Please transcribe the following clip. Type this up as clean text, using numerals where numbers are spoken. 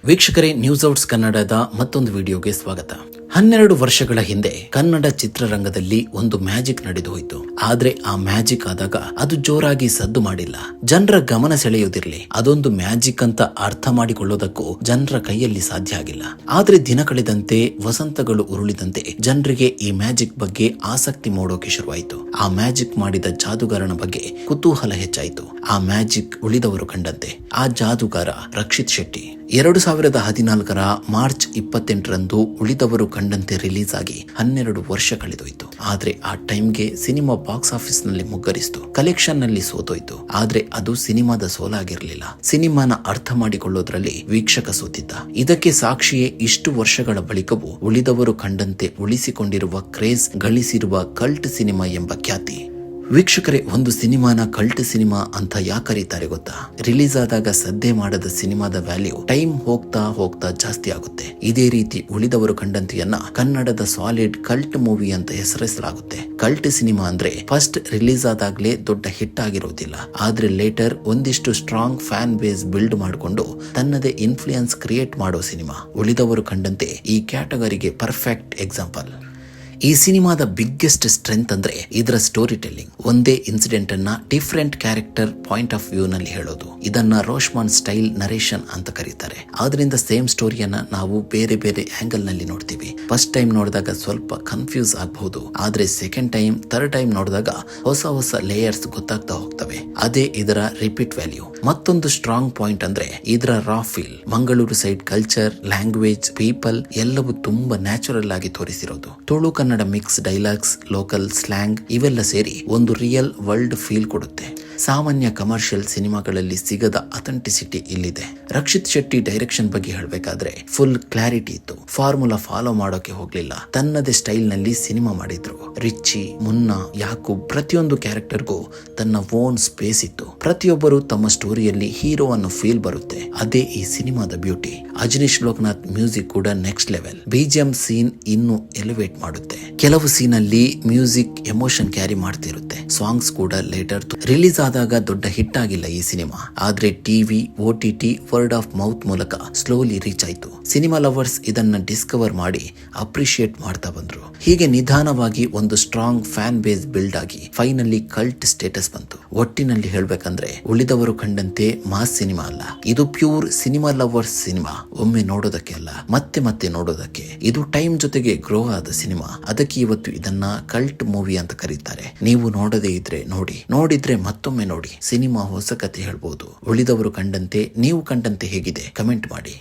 ವೀಕ್ಷಕರೇ, news outs ಕನ್ನಡದ ಮತ್ತೊಂದು ವಿಡಿಯೋಗೆ ಸ್ವಾಗತ. 12 ವರ್ಷಗಳ ಹಿಂದೆ ಕನ್ನಡ ಚಿತ್ರರಂಗದಲ್ಲಿ ಒಂದು ಮ್ಯಾಜಿಕ್ ನಡೆದು ಹೋಯಿತು. ಆದ್ರೆ ಆ ಮ್ಯಾಜಿಕ್ ಆದಾಗ ಅದು ಜೋರಾಗಿ ಸದ್ದು ಮಾಡಿಲ್ಲ, ಜನರ ಗಮನ ಸೆಳೆಯುವುದಿರಲಿ. ಅದೊಂದು ಮ್ಯಾಜಿಕ್ ಅಂತ ಅರ್ಥ ಮಾಡಿಕೊಳ್ಳೋದಕ್ಕೂ ಜನರ ಕೈಯಲ್ಲಿ ಸಾಧ್ಯ ಆಗಿಲ್ಲ. ಆದ್ರೆ ದಿನ ಕಳೆದಂತೆ, ವಸಂತಗಳು ಉರುಳಿದಂತೆ ಜನರಿಗೆ ಈ ಮ್ಯಾಜಿಕ್ ಬಗ್ಗೆ ಆಸಕ್ತಿ ಮೂಡೋಕೆ ಶುರುವಾಯಿತು. ಆ ಮ್ಯಾಜಿಕ್ ಮಾಡಿದ ಜಾದೂಗಾರನ ಬಗ್ಗೆ ಕುತೂಹಲ ಹೆಚ್ಚಾಯಿತು. ಆ ಮ್ಯಾಜಿಕ್ ಉಳಿದವರು ಕಂಡಂತೆ. ಆ ಜಾದೂಗಾರ ರಕ್ಷಿತ್ ಶೆಟ್ಟಿ. 2014 ಮಾರ್ಚ್ 28ರಂದು ಉಳಿದವರು ಕಂಡಂತೆ ರಿಲೀಸ್ ಆಗಿ 12 ವರ್ಷ ಕಳೆದೋಯ್ತು. ಆದ್ರೆ ಆ ಟೈಮ್ಗೆ ಸಿನಿಮಾ ಬಾಕ್ಸ್ ಆಫೀಸ್ ನಲ್ಲಿ ಮುಗ್ಗರಿಸಿತು, ಕಲೆಕ್ಷನ್ ನಲ್ಲಿ ಸೋತೋಯ್ತು. ಆದ್ರೆ ಅದು ಸಿನಿಮಾದ ಸೋಲಾಗಿರ್ಲಿಲ್ಲ, ಸಿನಿಮಾನ ಅರ್ಥ ಮಾಡಿಕೊಳ್ಳೋದ್ರಲ್ಲಿ ವೀಕ್ಷಕ ಸೋತಿದ್ದ. ಇದಕ್ಕೆ ಸಾಕ್ಷಿಯೇ ಇಷ್ಟು ವರ್ಷಗಳ ಬಳಿಕವೂ ಉಳಿದವರು ಕಂಡಂತೆ ಉಳಿಸಿಕೊಂಡಿರುವ ಕ್ರೇಜ್, ಗಳಿಸಿರುವ ಕಲ್ಟ್ ಸಿನಿಮಾ ಎಂಬ ಖ್ಯಾತಿ. ವೀಕ್ಷಕರೇ, ಒಂದು ಸಿನಿಮಾನ ಕಲ್ಟ್ ಸಿನಿಮಾ ಅಂತ ಯಾಕೆ ಕರೀತಾರೆ ಗೊತ್ತಾ? ರಿಲೀಸ್ ಆದಾಗ ಸದ್ದೆ ಮಾಡದ ಸಿನಿಮಾದ ವ್ಯಾಲ್ಯೂ ಟೈಮ್ ಹೋಗ್ತಾ ಹೋಗ್ತಾ ಜಾಸ್ತಿ ಆಗುತ್ತೆ. ಇದೇ ರೀತಿ ಉಳಿದವರು ಕಂಡಂತೆಯನ್ನ ಕನ್ನಡದ ಸಾಲಿಡ್ ಕಲ್ಟ್ ಮೂವಿ ಅಂತ ಹೆಸರಿಸಲಾಗುತ್ತೆ. ಕಲ್ಟ್ ಸಿನಿಮಾ ಅಂದ್ರೆ ಫಸ್ಟ್ ರಿಲೀಸ್ ಆದಾಗ್ಲೇ ದೊಡ್ಡ ಹಿಟ್ ಆಗಿರೋದಿಲ್ಲ, ಆದ್ರೆ ಲೇಟರ್ ಒಂದಿಷ್ಟು ಸ್ಟ್ರಾಂಗ್ ಫ್ಯಾನ್ ಬೇಸ್ ಬಿಲ್ಡ್ ಮಾಡಿಕೊಂಡು ತನ್ನದೇ ಇನ್ಫ್ಲೂಯೆನ್ಸ್ ಕ್ರಿಯೇಟ್ ಮಾಡೋ ಸಿನಿಮಾ. ಉಳಿದವರು ಕಂಡಂತೆ ಈ ಕ್ಯಾಟಗರಿಗೆ ಪರ್ಫೆಕ್ಟ್ ಎಕ್ಸಾಂಪಲ್. ಈ ಸಿನಿಮಾದ ಬಿಗ್ಗೆಸ್ಟ್ ಸ್ಟ್ರೆಂತ್ ಅಂದ್ರೆ ಇದರ ಸ್ಟೋರಿ ಟೆಲ್ಲಿಂಗ್. ಒಂದೇ ಇನ್ಸಿಡೆಂಟ್ ಅನ್ನ different character point of view ನಲ್ಲಿ ಹೇಳೋದು. ಇದನ್ನ ರೋಶ್ಮಾನ್ ಸ್ಟೈಲ್ ನರೇಷನ್ ಅಂತ ಕರೀತಾರೆ. ಆದ್ರಿಂದ ಸೇಮ್ ಸ್ಟೋರಿಯನ್ನ ನಾವು ಬೇರೆ ಬೇರೆ ಆಂಗಲ್ ನಲ್ಲಿ ನೋಡ್ತೀವಿ. ಫಸ್ಟ್ ಟೈಮ್ ನೋಡಿದಾಗ ಸ್ವಲ್ಪ ಕನ್ಫ್ಯೂಸ್ ಆಗಬಹುದು, ಆದ್ರೆ ಸೆಕೆಂಡ್ ಟೈಮ್, ಥರ್ಡ್ ಟೈಮ್ ನೋಡಿದಾಗ ಹೊಸ ಹೊಸ ಲೇಯರ್ಸ್ ಗೊತ್ತಾಗ್ತಾ ಹೋಗ್ತವೆ. ಅದೇ ಇದರ ರಿಪೀಟ್ ವ್ಯಾಲ್ಯೂ. ಮತ್ತೊಂದು ಸ್ಟ್ರಾಂಗ್ ಪಾಯಿಂಟ್ ಅಂದ್ರೆ ಇದರ raw feel. Mangaluru side culture, language, people ಎಲ್ಲವೂ ತುಂಬಾ ನ್ಯಾಚುರಲ್ ಆಗಿ ತೋರಿಸಿರೋದು. Tulu Kannada mix dialogues, local slang ಇವೆಲ್ಲ ಸೇರಿ ಒಂದು ರಿಯಲ್ ವರ್ಲ್ಡ್ ಫೀಲ್ ಕೊಡುತ್ತೆ. ಸಾಮಾನ್ಯ ಕಮರ್ಷಿಯಲ್ ಸಿನಿಮಾಗಳಲ್ಲಿ ಸಿಗದ ಅಥೆಂಟಿಸಿಟಿ ಇಲ್ಲಿದೆ. ರಕ್ಷಿತ್ ಶೆಟ್ಟಿ ಡೈರೆಕ್ಷನ್ ಬಗ್ಗೆ ಹೇಳಬೇಕಾದ್ರೆ ಫುಲ್ ಕ್ಲಾರಿಟಿ ಇತ್ತು. ಫಾರ್ಮುಲಾ ಫಾಲೋ ಮಾಡೋಕೆ ಹೋಗ್ಲಿಲ್ಲ, ತನ್ನದೇ ಸ್ಟೈಲ್ ನಲ್ಲಿ ಸಿನಿಮಾ ಮಾಡಿದ್ರು. ರಿಚ್ಚಿ, ಮುನ್ನಾ, ಯಾಕೂಬ್ ಪ್ರತಿಯೊಂದು ಕ್ಯಾರೆಕ್ಟರ್ಗೂ ತನ್ನ ಓನ್ ಸ್ಪೇಸ್ ಇತ್ತು. ಪ್ರತಿಯೊಬ್ಬರು ತಮ್ಮ ಸ್ಟೋರಿಯಲ್ಲಿ ಹೀರೋ ಅನ್ನೋ ಫೀಲ್ ಬರುತ್ತೆ. ಅದೇ ಈ ಸಿನಿಮಾದ ಬ್ಯೂಟಿ. ಅಜನೀಶ್ ಲೋಕನಾಥ್ ಮ್ಯೂಸಿಕ್ ಕೂಡ ನೆಕ್ಸ್ಟ್ ಲೆವೆಲ್. ಬಿಜಿಎಂ ಸೀನ್ ಇನ್ನು ಎಲಿವೇಟ್ ಮಾಡುತ್ತೆ. ಕೆಲವು ಸೀನ್ ಅಲ್ಲಿ ಮ್ಯೂಸಿಕ್ ಎಮೋಷನ್ ಕ್ಯಾರಿ ಮಾಡ್ತಿರುತ್ತೆ. ಸಾಂಗ್ಸ್ ಕೂಡ ಲೇಟರ್. ರಿಲೀಸ್ ಆದಾಗ ದೊಡ್ಡ ಹಿಟ್ ಆಗಿಲ್ಲ ಈ ಸಿನಿಮಾ, ಆದ್ರೆ TV, OTT, word of mouth ಮೂಲಕ ಸ್ಲೋಲಿ ರೀಚ್ ಆಯ್ತು. ಸಿನಿಮಾ ಲವರ್ಸ್ ಇದನ್ನ ಡಿಸ್ಕವರ್ ಮಾಡಿ ಅಪ್ರಿಶಿಯೇಟ್ ಮಾಡ್ತಾ ಬಂದ್ರು. ಹೀಗೆ ನಿಧಾನವಾಗಿ ಒಂದು ಸ್ಟ್ರಾಂಗ್ ಫ್ಯಾನ್ ಬೇಸ್ ಬಿಲ್ಡ್ ಆಗಿ ಫೈನಲಿ ಕಲ್ಟ್ ಸ್ಟೇಟಸ್ ಬಂತು. ಒಟ್ಟಿನಲ್ಲಿ ಹೇಳ್ಬೇಕಂದ್ರೆ ಉಳಿದವರು ಕಂಡಂತೆ ಮಾಸ್ ಸಿನಿಮಾ ಅಲ್ಲ, ಇದು ಪ್ಯೂರ್ ಸಿನಿಮಾ ಲವರ್ಸ್ ಸಿನಿಮಾ. ಒಮ್ಮೆ ನೋಡೋದಕ್ಕೆ ಅಲ್ಲ, ಮತ್ತೆ ಮತ್ತೆ ನೋಡೋದಕ್ಕೆ. ಇದು ಟೈಮ್ ಜೊತೆಗೆ ಗ್ರೋ ಆದ ಸಿನಿಮಾ. ಅದಕ್ಕೆ ಇವತ್ತು ಇದನ್ನ ಕಲ್ಟ್ ಮೂವಿ ಅಂತ ಕರೀತಾರೆ. ನೀವು ನೋಡದೇ ಇದ್ರೆ ನೋಡಿ, ನೋಡಿದ್ರೆ ಮತ್ತೊಮ್ಮೆ ನೋಡಿ. ಸಿನಿಮಾ ಹೊಸ ಕಥೆ ಹೇಳ್ಬೋದು. ಉಳಿದವರು ಕಂಡಂತೆ ನೀವು ಕಂಡಂತೆ ಹೇಗಿದೆ? ಕಮೆಂಟ್ ಮಾಡಿ.